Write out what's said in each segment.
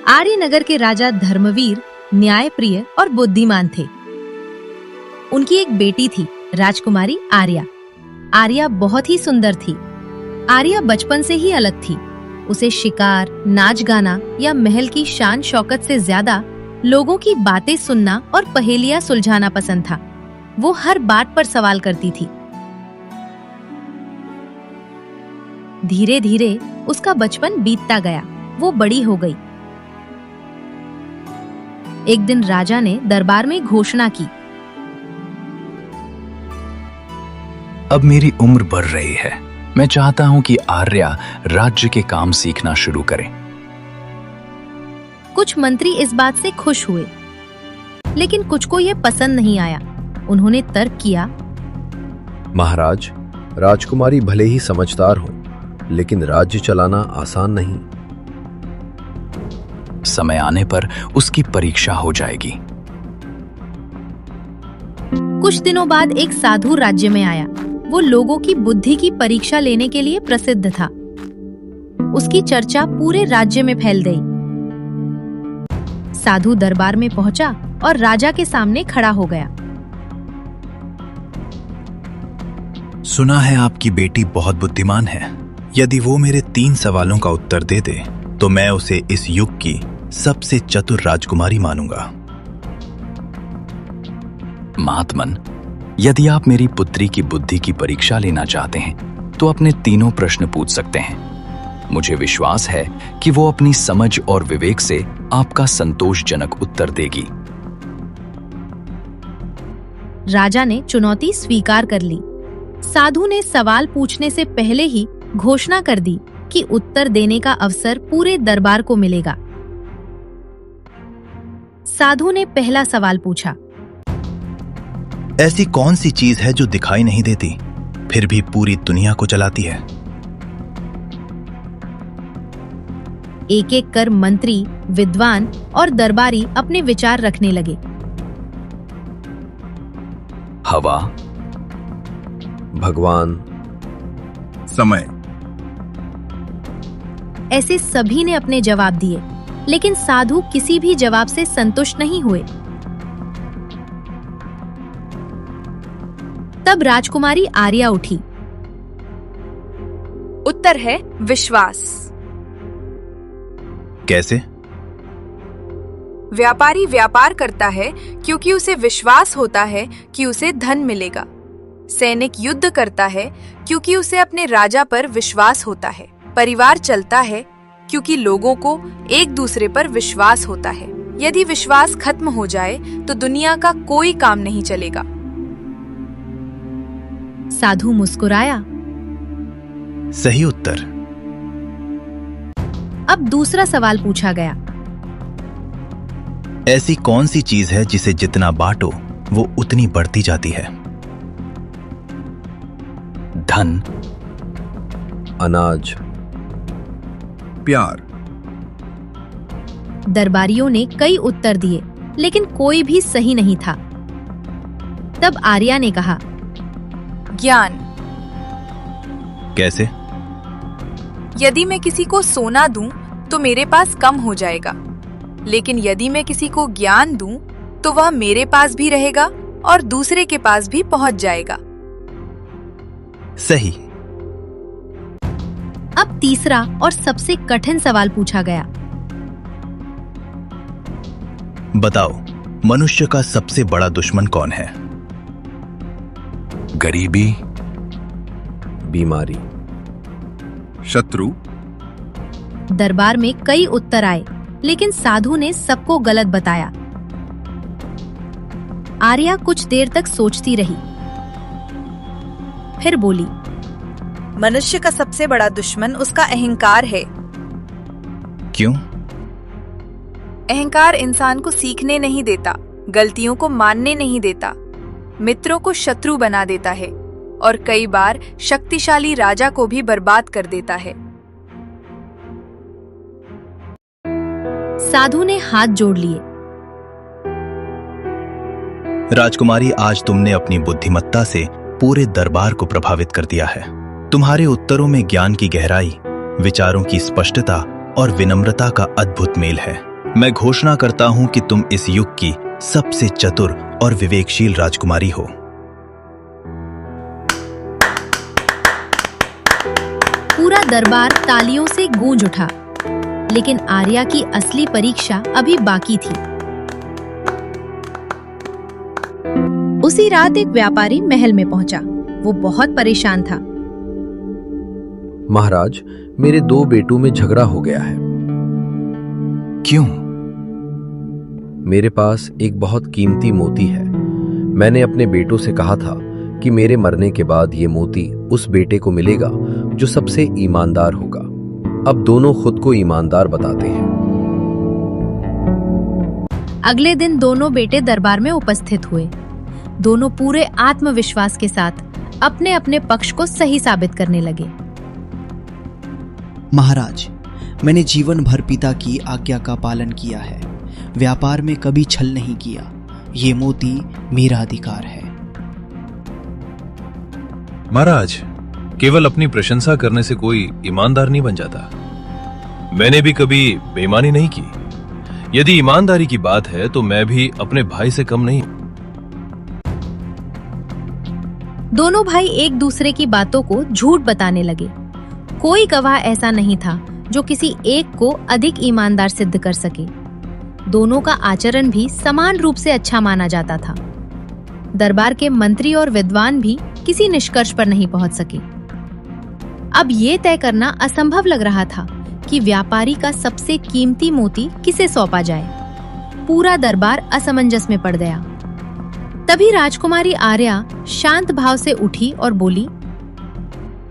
आर्यनगर के राजा धर्मवीर, न्यायप्रिय और बुद्धिमान थे। उनकी एक बेटी थी, राजकुमारी आर्या। आर्या बहुत ही सुंदर थी। आर्या बचपन से ही अलग थी। उसे शिकार, नाच गाना या महल की शान शौकत से ज्यादा लोगों की बातें सुनना और पहेलियां सुलझाना पसंद था। वो हर बात पर सवाल करती थी। धीरे धीरे उसका बचपन बीतता गया। वो बड़ी हो गई। एक दिन राजा ने दरबार में घोषणा की, अब मेरी उम्र बढ़ रही है। मैं चाहता हूं कि आर्या राज्य के काम सीखना शुरू करे। कुछ मंत्री इस बात से खुश हुए, लेकिन कुछ को यह पसंद नहीं आया। उन्होंने तर्क किया, महाराज, राजकुमारी भले ही समझदार हो, लेकिन राज्य चलाना आसान नहीं। समय आने पर उसकी परीक्षा हो जाएगी। कुछ दिनों बाद एक साधु राज्य में आया। वो लोगों की बुद्धि की परीक्षा लेने के लिए प्रसिद्ध था। उसकी चर्चा पूरे राज्य में फैल गई। साधु दरबार में पहुंचा और राजा के सामने खड़ा हो गया। सुना है आपकी बेटी बहुत बुद्धिमान है। यदि वो मेरे 3 सवालों का उत्तर दे दे तो मैं उसे इस युग की सबसे चतुर राजकुमारी मानूंगा। महात्मन, यदि आप मेरी पुत्री की बुद्धि की परीक्षा लेना चाहते हैं तो अपने 3 प्रश्न पूछ सकते हैं। मुझे विश्वास है कि वो अपनी समझ और विवेक से आपका संतोषजनक उत्तर देगी। राजा ने चुनौती स्वीकार कर ली। साधु ने सवाल पूछने से पहले ही घोषणा कर दी कि उत्तर देने का अवसर पूरे दरबार को मिलेगा। साधु ने पहला सवाल पूछा, ऐसी कौन सी चीज है जो दिखाई नहीं देती फिर भी पूरी दुनिया को चलाती है? एक एक कर मंत्री, विद्वान और दरबारी अपने विचार रखने लगे। हवा, भगवान, समय। ऐसे सभी ने अपने जवाब दिए, लेकिन साधु किसी भी जवाब से संतुष्ट नहीं हुए। तब राजकुमारी आर्या उठी। उत्तर है विश्वास। कैसे? व्यापारी व्यापार करता है क्योंकि उसे विश्वास होता है कि उसे धन मिलेगा। सैनिक युद्ध करता है क्योंकि उसे अपने राजा पर विश्वास होता है। परिवार चलता है क्योंकि लोगों को एक दूसरे पर विश्वास होता है। यदि विश्वास खत्म हो जाए तो दुनिया का कोई काम नहीं चलेगा। साधु मुस्कुराया। सही उत्तर। अब दूसरा सवाल पूछा गया। ऐसी कौन सी चीज है जिसे जितना बांटो वो उतनी बढ़ती जाती है? धन, अनाज, प्यार। दरबारियों ने कई उत्तर दिए, लेकिन कोई भी सही नहीं था। तब आर्या ने कहा, ज्ञान। कैसे? यदि मैं किसी को सोना दूं तो मेरे पास कम हो जाएगा, लेकिन यदि मैं किसी को ज्ञान दूं तो वह मेरे पास भी रहेगा और दूसरे के पास भी पहुंच जाएगा। सही। अब तीसरा और सबसे कठिन सवाल पूछा गया। बताओ, मनुष्य का सबसे बड़ा दुश्मन कौन है? गरीबी, बीमारी, शत्रु। दरबार में कई उत्तर आए, लेकिन साधु ने सबको गलत बताया। आर्या कुछ देर तक सोचती रही, फिर बोली, मनुष्य का सबसे बड़ा दुश्मन उसका अहंकार है। क्यों? अहंकार इंसान को सीखने नहीं देता, गलतियों को मानने नहीं देता, मित्रों को शत्रु बना देता है और कई बार शक्तिशाली राजा को भी बर्बाद कर देता है। साधु ने हाथ जोड़ लिए। राजकुमारी, आज तुमने अपनी बुद्धिमत्ता से पूरे दरबार को प्रभावित कर दिया है। तुम्हारे उत्तरों में ज्ञान की गहराई, विचारों की स्पष्टता और विनम्रता का अद्भुत मेल है। मैं घोषणा करता हूं कि तुम इस युग की सबसे चतुर और विवेकशील राजकुमारी हो। पूरा दरबार तालियों से गूंज उठा, लेकिन आर्या की असली परीक्षा अभी बाकी थी। उसी रात एक व्यापारी महल में पहुंचा। वो बहुत परेशान था। महाराज, मेरे 2 बेटों में झगड़ा हो गया है। क्यों? मेरे पास एक बहुत कीमती मोती है। मैंने अपने बेटों से कहा था कि मेरे मरने के बाद ये मोती उस बेटे को मिलेगा जो सबसे ईमानदार होगा। अब दोनों खुद को ईमानदार बताते हैं। अगले दिन दोनों बेटे दरबार में उपस्थित हुए। दोनों पूरे आत्मविश्वास के साथ अपने अपने पक्ष को सही साबित करने लगे। महाराज, मैंने जीवन भर पिता की आज्ञा का पालन किया है। व्यापार में कभी छल नहीं किया। ये मोती मेरा अधिकार है। महाराज, केवल अपनी प्रशंसा करने से कोई ईमानदार नहीं बन जाता। मैंने भी कभी बेईमानी नहीं की। यदि ईमानदारी की बात है तो मैं भी अपने भाई से कम नहीं। दोनों भाई एक दूसरे की बातों को झूठ बताने लगे। कोई गवाह ऐसा नहीं था जो किसी एक को अधिक ईमानदार सिद्ध कर सके। दोनों का आचरण भी समान रूप से अच्छा माना जाता था। दरबार के मंत्री और विद्वान भी किसी निष्कर्ष पर नहीं पहुंच सके। अब ये तय करना असंभव लग रहा था कि व्यापारी का सबसे कीमती मोती किसे सौंपा जाए। पूरा दरबार असमंजस में पड़ गया। तभी राजकुमारी आर्या शांत भाव से उठी और बोली,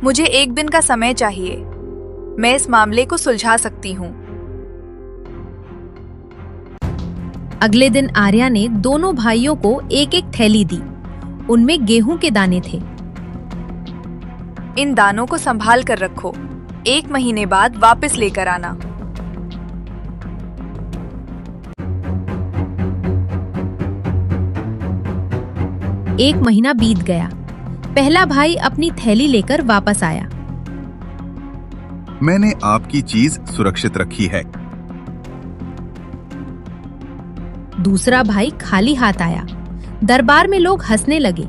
मुझे 1 दिन का समय चाहिए। मैं इस मामले को सुलझा सकती हूँ। अगले दिन आर्या ने दोनों भाइयों को एक एक थैली दी। उनमें गेहूं के दाने थे। इन दानों को संभाल कर रखो। 1 महीने बाद वापस लेकर आना। एक महीना बीत गया। पहला भाई अपनी थैली लेकर वापस आया। मैंने आपकी चीज सुरक्षित रखी है। दूसरा भाई खाली हाथ आया। दरबार में लोग हंसने लगे।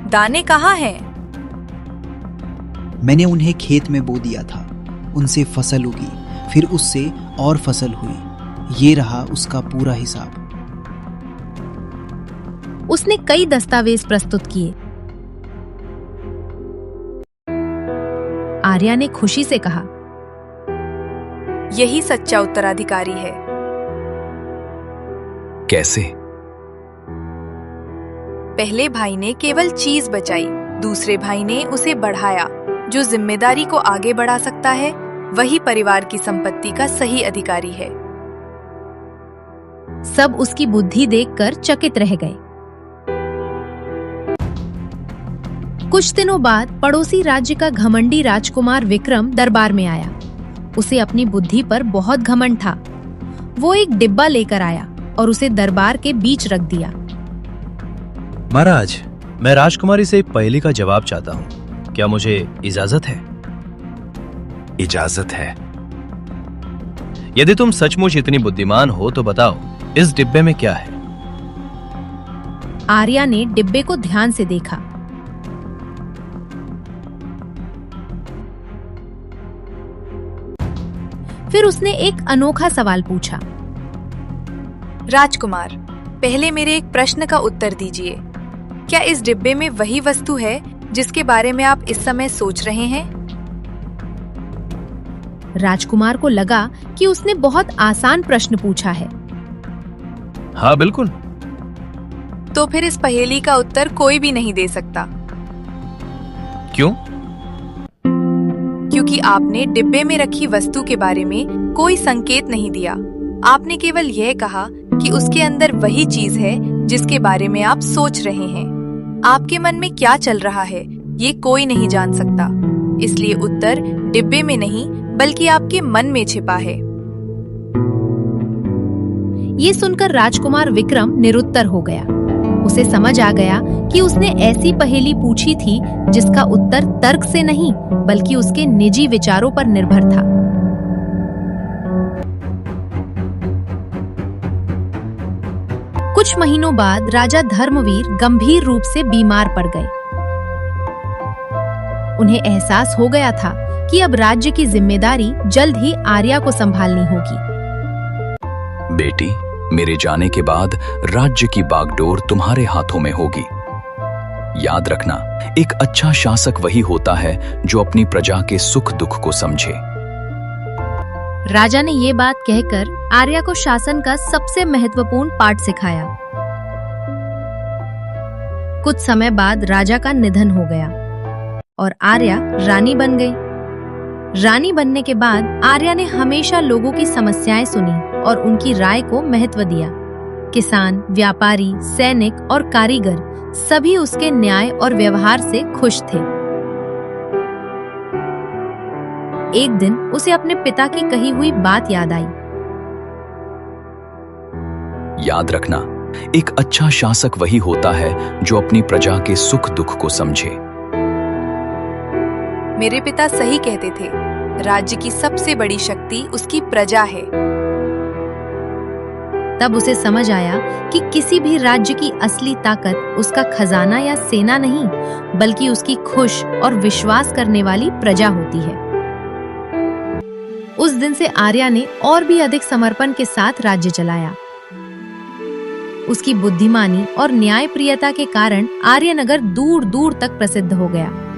दाने कहाँ हैं? मैंने उन्हें खेत में बो दिया था। उनसे फसल उगी, फिर उससे और फसल हुई। ये रहा उसका पूरा हिसाब। उसने कई दस्तावेज प्रस्तुत किए। आर्या ने खुशी से कहा, यही सच्चा उत्तराधिकारी है। कैसे? पहले भाई ने केवल चीज बचाई, दूसरे भाई ने उसे बढ़ाया। जो जिम्मेदारी को आगे बढ़ा सकता है, वही परिवार की संपत्ति का सही अधिकारी है। सब उसकी बुद्धि देखकर चकित रह गए। कुछ दिनों बाद पड़ोसी राज्य का घमंडी राजकुमार विक्रम दरबार में आया। उसे अपनी बुद्धि पर बहुत घमंड था। वो एक डिब्बा लेकर आया और उसे दरबार के बीच रख दिया। महाराज, मैं राजकुमारी से एक पहेली का जवाब चाहता हूँ। क्या मुझे इजाजत है? इजाजत है। यदि तुम सचमुच इतनी बुद्धिमान हो तो बताओ, इस डिब्बे में क्या है? आर्या ने डिब्बे को ध्यान से देखा। फिर उसने एक अनोखा सवाल पूछा। राजकुमार, पहले मेरे एक प्रश्न का उत्तर दीजिए। क्या इस डिब्बे में वही वस्तु है जिसके बारे में आप इस समय सोच रहे हैं? राजकुमार को लगा कि उसने बहुत आसान प्रश्न पूछा है। हाँ, बिल्कुल। तो फिर इस पहेली का उत्तर कोई भी नहीं दे सकता। क्यों? क्योंकि आपने डिब्बे में रखी वस्तु के बारे में कोई संकेत नहीं दिया। आपने केवल यह कहा कि उसके अंदर वही चीज है जिसके बारे में आप सोच रहे हैं। आपके मन में क्या चल रहा है, ये कोई नहीं जान सकता। इसलिए उत्तर डिब्बे में नहीं, बल्कि आपके मन में छिपा है। ये सुनकर राजकुमार विक्रम निरुत्तर हो गया। उसे समझ आ गया कि उसने ऐसी पहेली पूछी थी जिसका उत्तर तर्क से नहीं बल्कि उसके निजी विचारों पर निर्भर था। कुछ महीनों बाद राजा धर्मवीर गंभीर रूप से बीमार पड़ गए। उन्हें एहसास हो गया था कि अब राज्य की जिम्मेदारी जल्द ही आर्या को संभालनी होगी। बेटी, मेरे जाने के बाद राज्य की बागडोर तुम्हारे हाथों में होगी। याद रखना, एक अच्छा शासक वही होता है जो अपनी प्रजा के सुख दुख को समझे। राजा ने ये बात कहकर आर्या को शासन का सबसे महत्वपूर्ण पाठ सिखाया। कुछ समय बाद राजा का निधन हो गया और आर्या रानी बन गई। रानी बनने के बाद आर्या ने हमेशा लोगों की समस्याएं सुनी और उनकी राय को महत्व दिया। किसान, व्यापारी, सैनिक और कारीगर सभी उसके न्याय और व्यवहार से खुश थे। एक दिन उसे अपने पिता की कही हुई बात याद आई। याद रखना, एक अच्छा शासक वही होता है जो अपनी प्रजा के सुख दुख को समझे। मेरे पिता सही कहते थे, राज्य की सबसे बड़ी शक्ति उसकी प्रजा है। तब उसे समझ आया कि किसी भी राज्य की असली ताकत उसका खजाना या सेना नहीं बल्कि उसकी खुश और विश्वास करने वाली प्रजा होती है। उस दिन से आर्या ने और भी अधिक समर्पण के साथ राज्य चलाया। उसकी बुद्धिमानी और न्यायप्रियता के कारण आर्यनगर दूर दूर तक प्रसिद्ध हो गया।